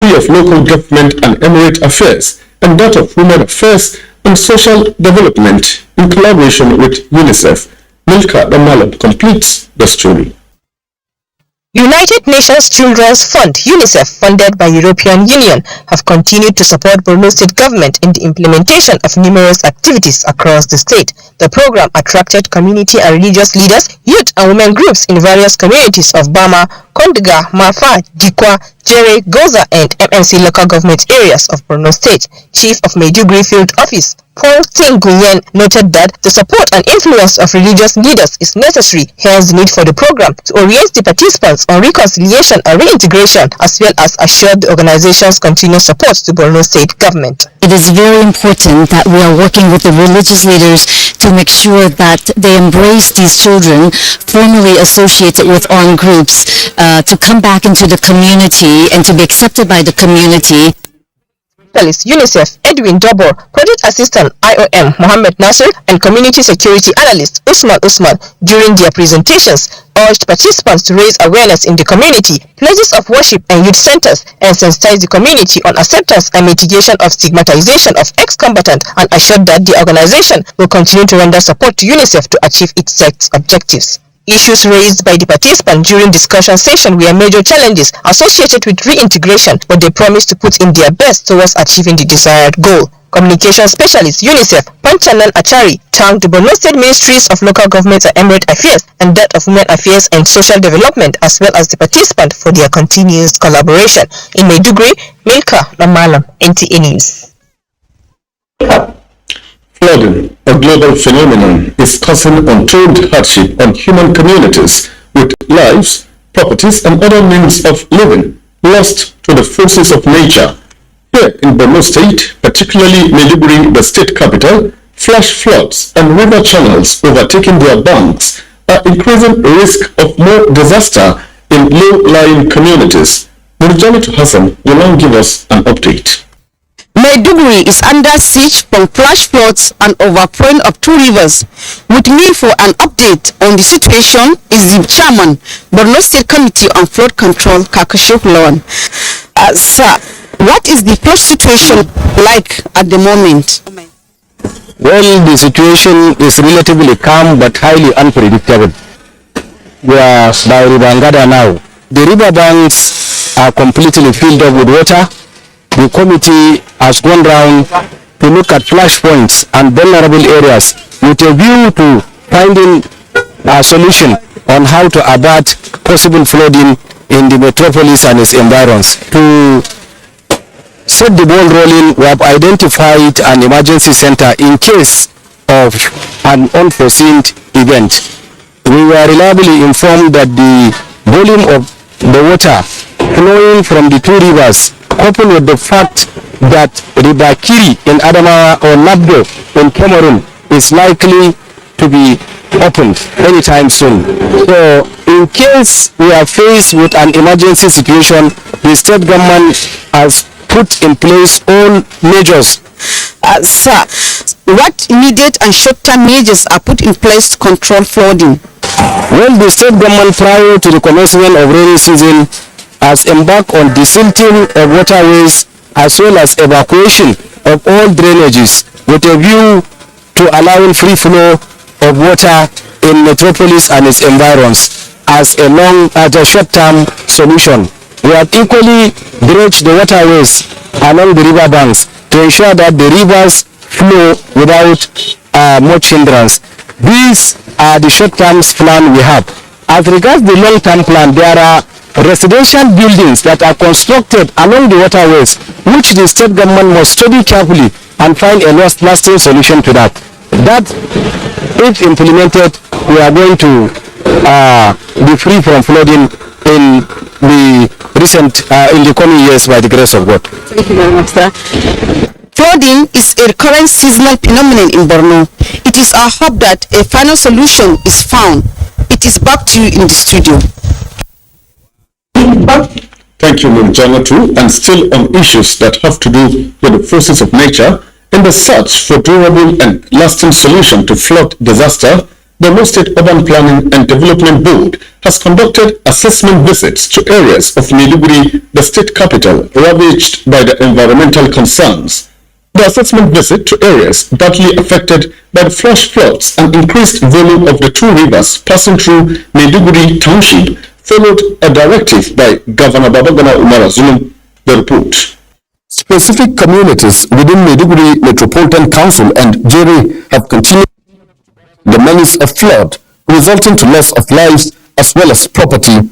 of Local Government and Emirate Affairs, and that of Women Affairs and Social Development in collaboration with UNICEF. Milka Damalab completes the story. United Nations Children's Fund, UNICEF, funded by European Union, have continued to support Borno State government in the implementation of numerous activities across the state. The program attracted community and religious leaders, youth and women groups in various communities of Bama, Kondiga, Mafa, Dikwa, Jere, Goza and MNC local government areas of Borno State. Chief of Maiduguri Field Office, Paul Tinguyen, noted that the support and influence of religious leaders is necessary, hence the need for the program to orient the participants on reconciliation and reintegration, as well as assure the organization's continued support to Borno State government. It is very important that we are working with the religious leaders to make sure that they embrace these children formerly associated with armed groups to come back into the community and to be accepted by the community. UNICEF, Edwin Dobor, Project Assistant IOM Mohammed Nasser, and Community Security Analyst Usman during their presentations urged participants to raise awareness in the community, places of worship and youth centers, and sensitize the community on acceptance and mitigation of stigmatization of ex-combatants, and assured that the organization will continue to render support to UNICEF to achieve its set objectives. Issues raised by the participants during discussion session were major challenges associated with reintegration, but they promised to put in their best towards achieving the desired goal. Communication specialist UNICEF, Panchanan Achari, thanked the Borno State Ministries of Local Government and Emirate Affairs and that of Women Affairs and Social Development, as well as the participants for their continuous collaboration. In Maiduguri, Milka Namalam, NTA News. Flooding, a global phenomenon, is causing untold hardship on human communities, with lives, properties and other means of living lost to the forces of nature. Here in Borno State, particularly Maiduguri, the state capital, flash floods and river channels overtaking their banks are increasing risk of more disaster in low-lying communities. Murjanatu Hassan will now give us an update. Maiduguri is under siege from flash floods and overflowing of two rivers. With me for an update on the situation is the chairman, Borno State Committee on Flood Control, Kakashuk Lawan. Sir, what is the flood situation like at the moment? Well, the situation is relatively calm but highly unpredictable. We are by River Ngada now. The river banks are completely filled up with water. The committee has gone round to look at flash points and vulnerable areas with a view to finding a solution on how to avert possible flooding in the metropolis and its environs. To set the ball rolling, we have identified an emergency center in case of an unforeseen event. We were reliably informed that the volume of the water flowing from the two rivers, coupled with the fact that River Kiri in Adamawa or Nabdo in Cameroon is likely to be opened anytime soon. So in case we are faced with an emergency situation, the state government has put in place all measures. Sir, what immediate and short-term measures are put in place to control flooding? Well, the state government prior to the commencement of rainy season has embarked on desilting of waterways as well as evacuation of all drainages with a view to allowing free flow of water in metropolis and its environs as a short-term solution. We have equally dredged the waterways along the river banks to ensure that the rivers flow without much hindrance. These are the short-term plan we have. As regards the long-term plan, there are residential buildings that are constructed along the waterways, which the state government must study carefully and find a lasting solution to that. That, if implemented, we are going to be free from flooding in the coming years by the grace of God. Thank you very much, sir. Flooding is a recurrent seasonal phenomenon in Borno. It is our hope that a final solution is found. It is back to you in the studio. Thank you, Murjanatu. And still on issues that have to do with the forces of nature, in the search for durable and lasting solution to flood disaster, the State Urban Planning and Development Board has conducted assessment visits to areas of Maiduguri, the state capital, ravaged by the environmental concerns. The assessment visit to areas badly affected by the flash floods and increased volume of the two rivers passing through Maiduguri Township followed a directive by Governor Babagana Umar Zulum. The report. Specific communities within Maiduguri Metropolitan Council and Jere have continued the menace of flood, resulting to loss of lives as well as property.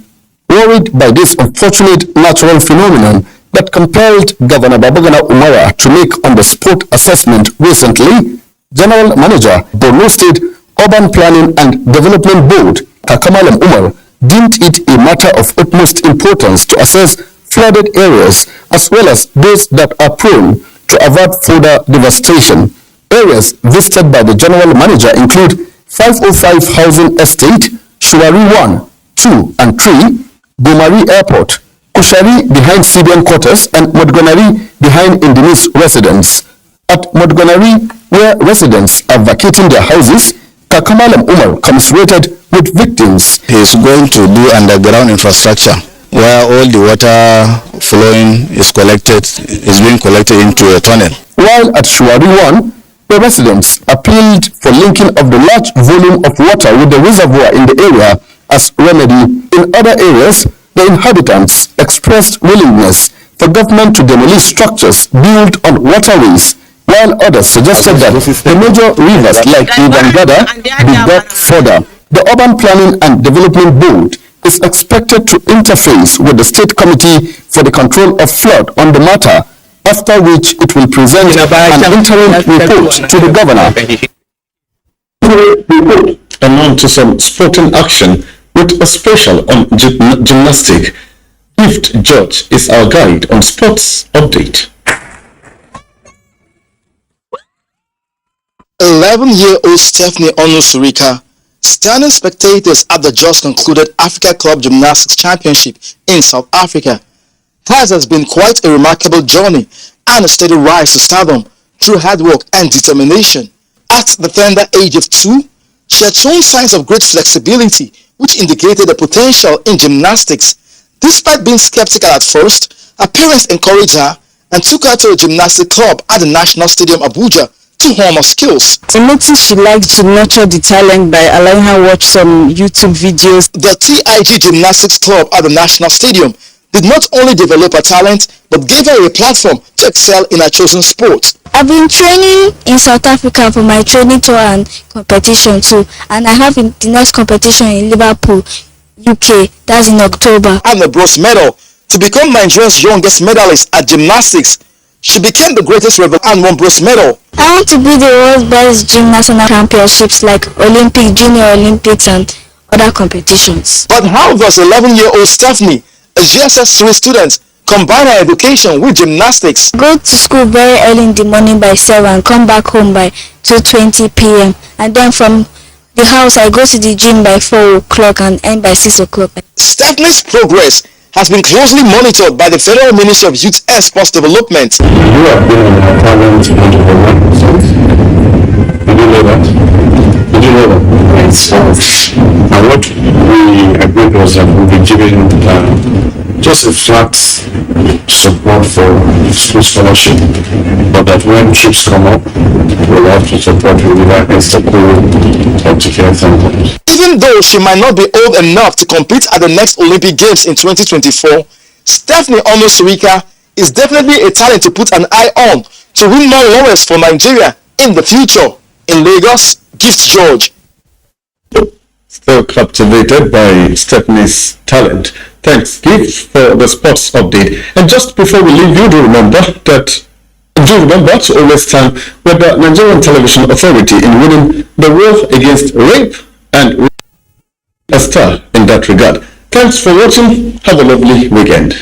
Worried by this unfortunate natural phenomenon that compelled Governor Babagana Umara to make on-the-spot assessment recently, General Manager, Borno State Urban Planning and Development Board, Kakamalam Umar, deemed it a matter of utmost importance to assess flooded areas as well as those that are prone to avert further devastation. Areas visited by the General Manager include 505 Housing Estate, Shuwari 1, 2 and 3, Bumari Airport, Kushari behind CBN Quarters and Modgonari behind Indinis residence. At Modgonari, where residents are vacating their houses, Kakamalam Umar commiserated with victims. He is going to do underground infrastructure where all the water flowing is being collected into a tunnel. While at Shuwari 1, the residents appealed for linking of the large volume of water with the reservoir in the area as remedy. In other areas, the inhabitants expressed willingness for government to demolish structures built on waterways, while others suggested that the major rivers like Ugangada be brought further. The Urban Planning and Development Board is expected to interface with the State Committee for the Control of Flood on the matter, after which it will present an interim report to the governor. And on to some sporting action with a special on gymnastic. Gift George is our guide on sports update. 11-year-old Stephanie Onusurika, standing spectators at the just concluded Africa Club Gymnastics Championship in South Africa, has been quite a remarkable journey and a steady rise to stardom through hard work and determination. At the tender age of 2, she had shown signs of great flexibility, which indicated the potential in gymnastics. Despite being skeptical at first, her parents encouraged her and took her to a gymnastic club at the National Stadium Abuja to hone her skills. I noticed she liked to nurture the talent by allowing her watch some YouTube videos. The TIG Gymnastics Club at the National Stadium did not only develop her talent, but gave her a platform to excel in her chosen sport. I've been training in South Africa for my training tour and competition too, and I have the next competition in Liverpool, UK, that's in October. And a bronze medal to become Nigeria's youngest medalist at gymnastics. She became the greatest rebel and won bronze medal. I want to be the world's best gym national championships like Olympic, Junior Olympics and other competitions. But how does 11-year-old Stephanie, a GSS3 student, combine her education with gymnastics? Go to school very early in the morning by 7 and come back home by 2:20 p.m. And then from the house I go to the gym by 4 o'clock and end by 6 o'clock. Stephanie's progress has been closely monitored by the Federal Ministry of Youth and Sports Development. You have been on our talent under 1%. Did you know that? Did you know that? Yes. And what we agreed was that we'll be giving just a flat support for school scholarship, but that when trips come up, we'll have to support with either extra pool or tickets and things. Even though she might not be old enough to compete at the next Olympic Games in 2024, Stephanie Onusurika is definitely a talent to put an eye on to win more laurels for Nigeria in the future. In Lagos, Gift George. Still captivated by Stephanie's talent. Thanks, Gift, for the sports update. And just before we leave you, do remember to always stand with the Nigerian Television Authority in winning the war against rape and a star in that regard. Thanks for watching. Have a lovely weekend.